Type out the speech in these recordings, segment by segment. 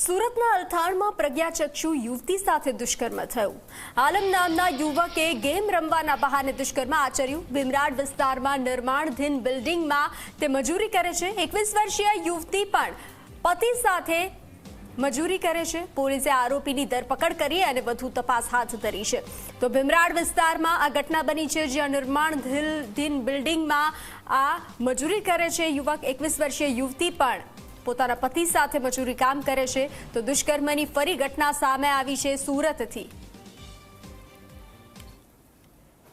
સુરતના અલથાણમાં પ્રજ્ઞાચક્ષુ યુવતી સાથે દુષ્કર્મ થયું। આલમ નામના યુવકે ગેમ રમવાના બહાને દુષ્કર્મ આચર્યું। ભીમરાડ વિસ્તારમાં નિર્માણધીન બિલ્ડિંગમાં તે મજૂરી કરે છે। 21 વર્ષીય યુવતી પણ પતિ સાથે મજૂરી કરે છે। પોલીસે આરોપીની ધરપકડ કરી અને વધુ તપાસ હાથ ધરી છે। તો ભીમરાડ વિસ્તારમાં આ ઘટના બની છે, જ્યાં નિર્માણધીન બિલ્ડિંગમાં આ મજૂરી કરે છે યુવક। 21 વર્ષીય યુવતી પણ પોતાના પતિ સાથે મજૂરી કામ કરે છે। તો દુષ્કર્મની ફરી ઘટના સામે આવી છે સુરતથી।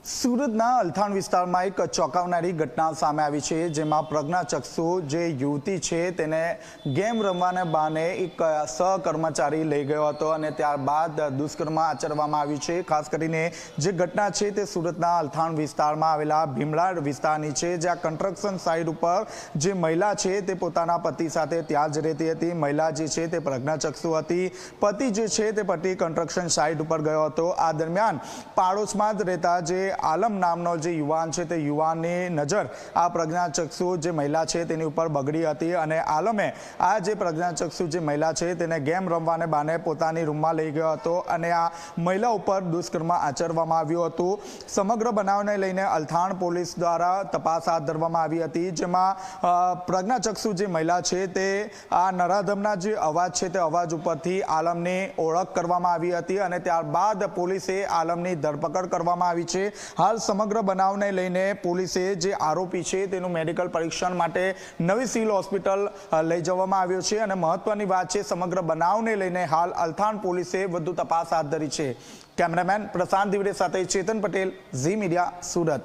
સુરતના અલથાણ વિસ્તારમાં એક ચોંકાવનારી ઘટના સામે આવી છે, જેમાં પ્રજ્ઞાચક્ષુ જે યુવતી છે તેને ગેમ રમવાને બહાને એક સહકર્મચારી લઈ ગયો હતો અને ત્યારબાદ દુષ્કર્મ આચરવામાં આવ્યું છે। ખાસ કરીને જે ઘટના છે તે સુરતના અલથાણ વિસ્તારમાં આવેલા ભીમરાડ વિસ્તારની છે, જ્યાં કન્સ્ટ્રક્શન સાઇટ ઉપર જે મહિલા છે તે પોતાના પતિ સાથે ત્યાં જ રહેતી હતી। મહિલા જે છે તે પ્રજ્ઞાચક્ષુ હતી, પતિ જે છે તે પતિ કન્સ્ટ્રક્શન સાઇટ ઉપર ગયો હતો। આ દરમિયાન પાડોશમાં જ રહેતા જે આલમ નામનો જે યુવાન છે તે યુવાનની નજર આ પ્રજ્ઞાચક્ષુ જે મહિલા છે તેની ઉપર બગડી હતી અને આલમે આ જે પ્રજ્ઞાચક્ષુ જે મહિલા છે તેને ગેમ રમવાને બહાને પોતાની રૂમમાં લઈ ગયો હતો અને આ મહિલા ઉપર દુષ્કર્મ આચરવામાં આવ્યું હતું। સમગ્ર બનાવને લઈને અલથાણ પોલીસ દ્વારા તપાસ હાથ ધરવામાં આવી હતી, જેમાં પ્રજ્ઞાચક્ષુ જે મહિલા છે તે આ નરાધમના જે અવાજ છે તે અવાજ ઉપરથી આલમની ઓળખ કરવામાં આવી હતી અને ત્યારબાદ પોલીસે આલમની ધરપકડ કરવામાં આવી છે। હાલ સમગ્ર બનાવને લઈને પોલીસે જે આરોપી છે તેનું મેડિકલ પરીક્ષણ માટે નવી સિવિલ હોસ્પિટલ લઈ જવામાં આવ્યો છે અને મહત્વની વાત છે, સમગ્ર બનાવને લઈને હાલ અલથાણ પોલીસે વધુ તપાસ હાથ ધરી છે। કેમેરામેન પ્રશાંત દિવડે સાથે ચેતન પટેલ, ઝી મીડિયા, સુરત।